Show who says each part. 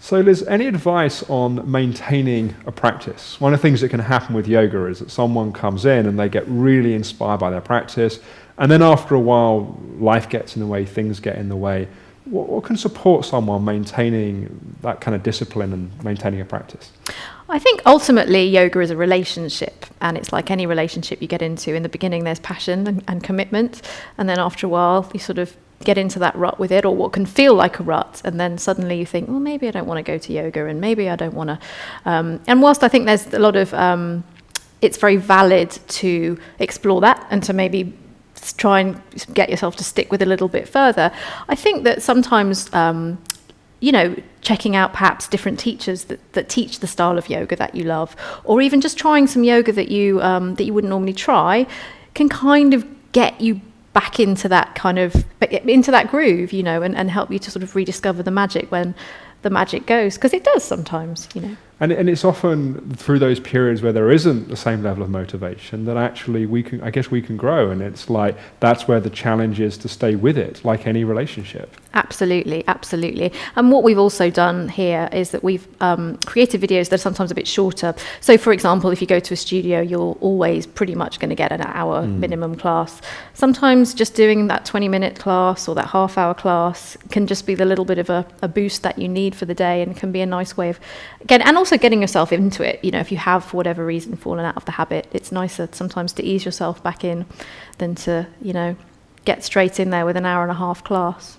Speaker 1: So Liz, any advice on maintaining a practice? One of the things that can happen with yoga is that someone comes in and they get really inspired by their practice, and then after a while, life gets in the way, things get in the way. What can support someone maintaining that kind of discipline and maintaining a practice?
Speaker 2: I think ultimately yoga is a relationship, and it's like any relationship you get into. In the beginning there's passion and commitment, and then after a while you sort of get into that rut with it, or what can feel like a rut, and then suddenly you think, well, maybe I don't want to go to yoga, and maybe I don't want to. And whilst I think there's a lot of, it's very valid to explore that and to maybe try and get yourself to stick with a little bit further, I think that sometimes, checking out perhaps different teachers that teach the style of yoga that you love, or even just trying some yoga that you wouldn't normally try, can kind of get you back into that groove, and help you to sort of rediscover the magic when the magic goes, because it does sometimes,
Speaker 1: And it's often through those periods where there isn't the same level of motivation that actually we can grow, and it's like that's where the challenge is to stay with it, like any relationship.
Speaker 2: Absolutely. And what we've also done here is that we've created videos that are sometimes a bit shorter. So, for example, if you go to a studio, you're always pretty much going to get an hour minimum class. Sometimes just doing that 20-minute class or that half-hour class can just be the little bit of a boost that you need for the day, and can be a nice way of getting yourself into it. If you have, for whatever reason, fallen out of the habit, it's nicer sometimes to ease yourself back in than to, get straight in there with an hour and a half class.